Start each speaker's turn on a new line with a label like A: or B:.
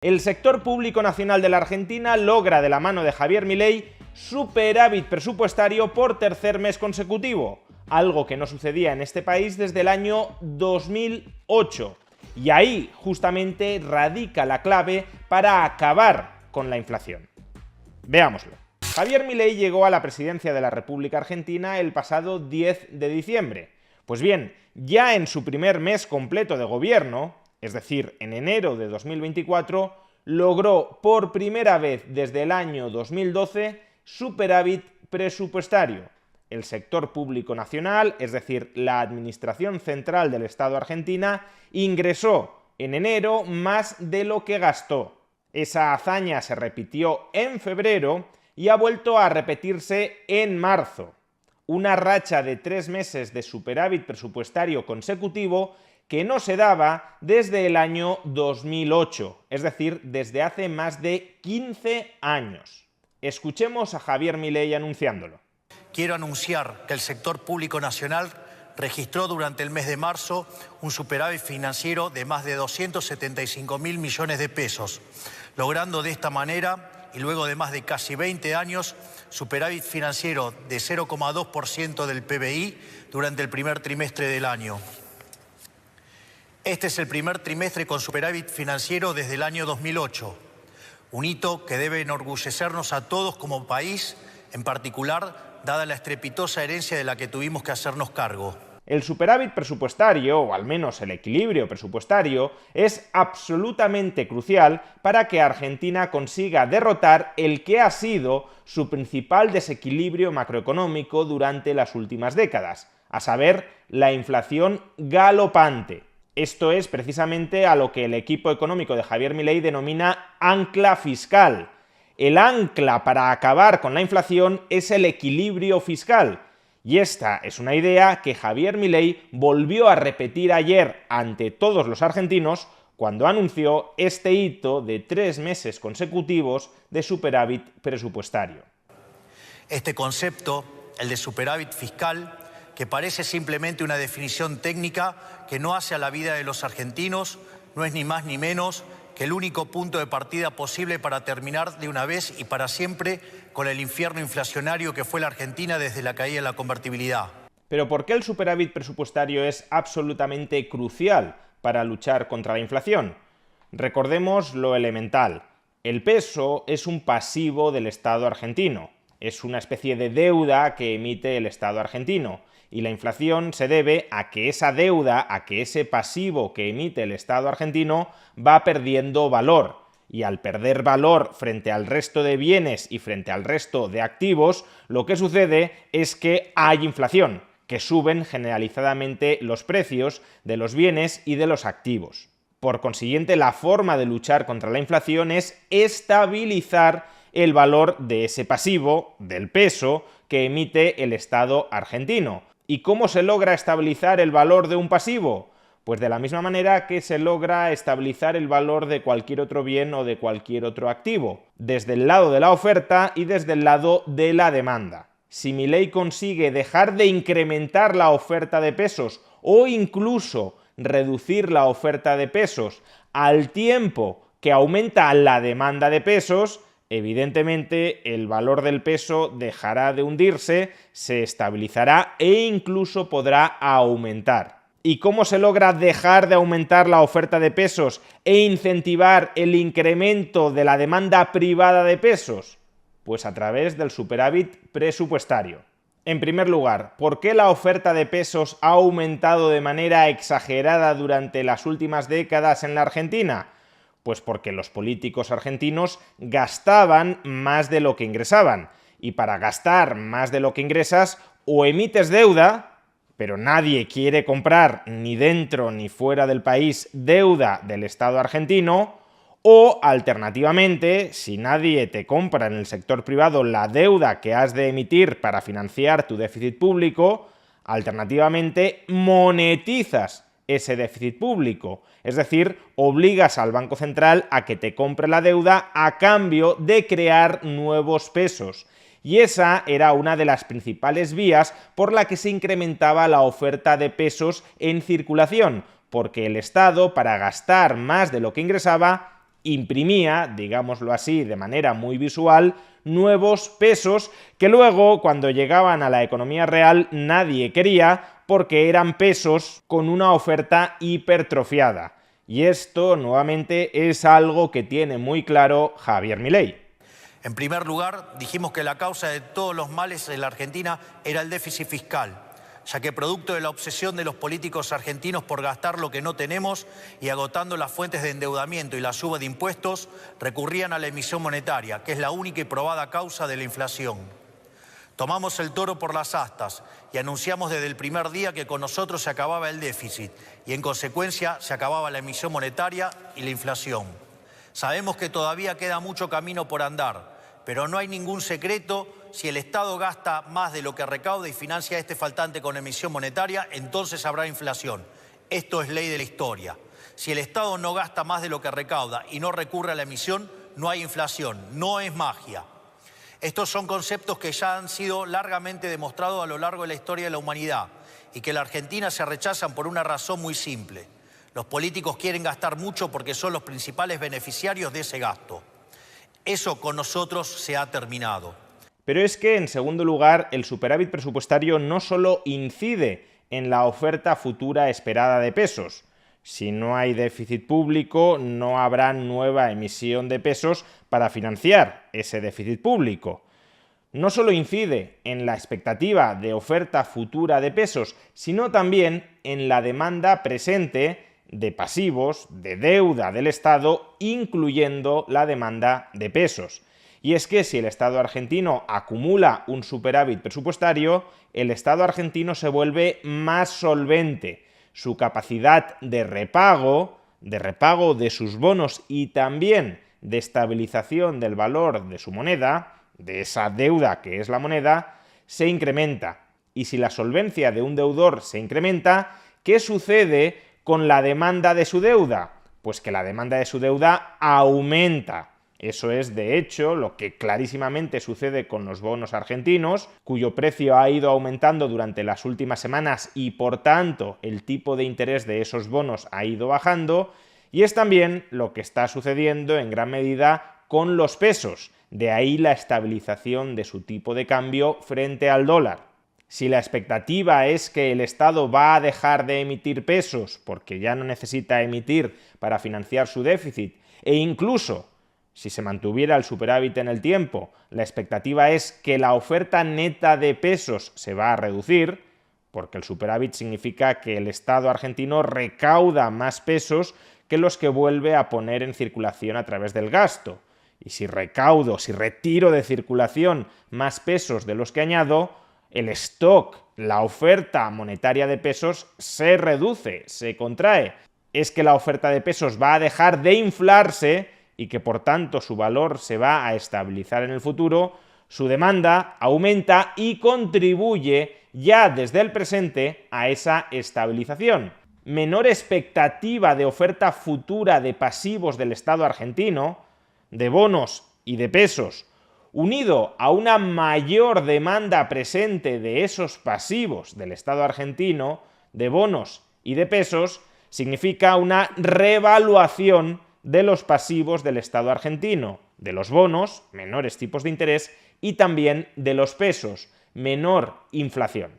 A: El sector público nacional de la Argentina logra, de la mano de Javier Milei, superávit presupuestario por tercer mes consecutivo, algo que no sucedía en este país desde el año 2008. Y ahí justamente radica la clave para acabar con la inflación. Veámoslo. Javier Milei llegó a la presidencia de la República Argentina el pasado 10 de diciembre. Pues bien, ya en su primer mes completo de gobierno, es decir, en enero de 2024, logró por primera vez desde el año 2012 superávit presupuestario. El sector público nacional, es decir, la Administración Central del Estado Argentina, ingresó en enero más de lo que gastó. Esa hazaña se repitió en febrero y ha vuelto a repetirse en marzo. Una racha de 3 meses de superávit presupuestario consecutivo que no se daba desde el año 2008, es decir, desde hace más de 15 años. Escuchemos a Javier Milei anunciándolo.
B: Quiero anunciar que el sector público nacional registró durante el mes de marzo un superávit financiero de más de 275.000 millones de pesos, logrando de esta manera, y luego de más de casi 20 años, superávit financiero de 0,2% del PBI durante el primer trimestre del año. Este es el primer trimestre con superávit financiero desde el año 2008, un hito que debe enorgullecernos a todos como país, en particular, dada la estrepitosa herencia de la que tuvimos que hacernos cargo.
A: El superávit presupuestario, o al menos el equilibrio presupuestario, es absolutamente crucial para que Argentina consiga derrotar el que ha sido su principal desequilibrio macroeconómico durante las últimas décadas, a saber, la inflación galopante. Esto es precisamente a lo que el equipo económico de Javier Milei denomina ancla fiscal. El ancla para acabar con la inflación es el equilibrio fiscal. Y esta es una idea que Javier Milei volvió a repetir ayer ante todos los argentinos cuando anunció este hito de 3 meses consecutivos de superávit presupuestario.
B: Este concepto, el de superávit fiscal, que parece simplemente una definición técnica que no hace a la vida de los argentinos, no es ni más ni menos que el único punto de partida posible para terminar de una vez y para siempre con el infierno inflacionario que fue la Argentina desde la caída de la convertibilidad.
A: Pero ¿por qué el superávit presupuestario es absolutamente crucial para luchar contra la inflación? Recordemos lo elemental. El peso es un pasivo del Estado argentino. Es una especie de deuda que emite el Estado argentino. Y la inflación se debe a que esa deuda, a que ese pasivo que emite el Estado argentino va perdiendo valor. Y al perder valor frente al resto de bienes y frente al resto de activos, lo que sucede es que hay inflación, que suben generalizadamente los precios de los bienes y de los activos. Por consiguiente, la forma de luchar contra la inflación es estabilizar el valor de ese pasivo, del peso, que emite el Estado argentino. ¿Y cómo se logra estabilizar el valor de un pasivo? Pues de la misma manera que se logra estabilizar el valor de cualquier otro bien o de cualquier otro activo, desde el lado de la oferta y desde el lado de la demanda. Si Milei consigue dejar de incrementar la oferta de pesos o incluso reducir la oferta de pesos al tiempo que aumenta la demanda de pesos, evidentemente el valor del peso dejará de hundirse, se estabilizará e incluso podrá aumentar. ¿Y cómo se logra dejar de aumentar la oferta de pesos e incentivar el incremento de la demanda privada de pesos? Pues a través del superávit presupuestario. En primer lugar, ¿por qué la oferta de pesos ha aumentado de manera exagerada durante las últimas décadas en la Argentina? Pues porque los políticos argentinos gastaban más de lo que ingresaban. Y para gastar más de lo que ingresas, o emites deuda, pero nadie quiere comprar ni dentro ni fuera del país deuda del Estado argentino, o alternativamente, si nadie te compra en el sector privado la deuda que has de emitir para financiar tu déficit público, alternativamente monetizas ese déficit público, es decir, obligas al Banco Central a que te compre la deuda a cambio de crear nuevos pesos. Y esa era una de las principales vías por la que se incrementaba la oferta de pesos en circulación, porque el Estado, para gastar más de lo que ingresaba, imprimía, digámoslo así, de manera muy visual, nuevos pesos que luego, cuando llegaban a la economía real, nadie quería porque eran pesos con una oferta hipertrofiada. Y esto, nuevamente, es algo que tiene muy claro Javier Milei.
B: En primer lugar, dijimos que la causa de todos los males en la Argentina era el déficit fiscal, ya que producto de la obsesión de los políticos argentinos por gastar lo que no tenemos y agotando las fuentes de endeudamiento y la suba de impuestos, recurrían a la emisión monetaria, que es la única y probada causa de la inflación. Tomamos el toro por las astas y anunciamos desde el primer día que con nosotros se acababa el déficit y en consecuencia se acababa la emisión monetaria y la inflación. Sabemos que todavía queda mucho camino por andar, pero no hay ningún secreto: si el Estado gasta más de lo que recauda y financia este faltante con emisión monetaria, entonces habrá inflación. Esto es ley de la historia. Si el Estado no gasta más de lo que recauda y no recurre a la emisión, no hay inflación, no es magia. Estos son conceptos que ya han sido largamente demostrados a lo largo de la historia de la humanidad y que en la Argentina se rechazan por una razón muy simple. Los políticos quieren gastar mucho porque son los principales beneficiarios de ese gasto. Eso con nosotros se ha terminado.
A: Pero es que, en segundo lugar, el superávit presupuestario no solo incide en la oferta futura esperada de pesos. Si no hay déficit público, no habrá nueva emisión de pesos para financiar ese déficit público. No solo incide en la expectativa de oferta futura de pesos, sino también en la demanda presente de pasivos, de deuda del Estado, incluyendo la demanda de pesos. Y es que si el Estado argentino acumula un superávit presupuestario, el Estado argentino se vuelve más solvente. Su capacidad de repago de sus bonos y también de estabilización del valor de su moneda, de esa deuda que es la moneda, se incrementa. Y si la solvencia de un deudor se incrementa, ¿qué sucede con la demanda de su deuda? Pues que la demanda de su deuda aumenta. Eso es, de hecho, lo que clarísimamente sucede con los bonos argentinos, cuyo precio ha ido aumentando durante las últimas semanas y, por tanto, el tipo de interés de esos bonos ha ido bajando, y es también lo que está sucediendo en gran medida con los pesos, de ahí la estabilización de su tipo de cambio frente al dólar. Si la expectativa es que el Estado va a dejar de emitir pesos porque ya no necesita emitir para financiar su déficit, e incluso si se mantuviera el superávit en el tiempo, la expectativa es que la oferta neta de pesos se va a reducir, porque el superávit significa que el Estado argentino recauda más pesos que los que vuelve a poner en circulación a través del gasto. Y si retiro de circulación más pesos de los que añado, el stock, la oferta monetaria de pesos se reduce, se contrae. Es que la oferta de pesos va a dejar de inflarse y que por tanto su valor se va a estabilizar en el futuro, su demanda aumenta y contribuye ya desde el presente a esa estabilización. Menor expectativa de oferta futura de pasivos del Estado argentino, de bonos y de pesos, unido a una mayor demanda presente de esos pasivos del Estado argentino, de bonos y de pesos, significa una revaluación de los pasivos del Estado argentino, de los bonos, menores tipos de interés, y también de los pesos, menor inflación.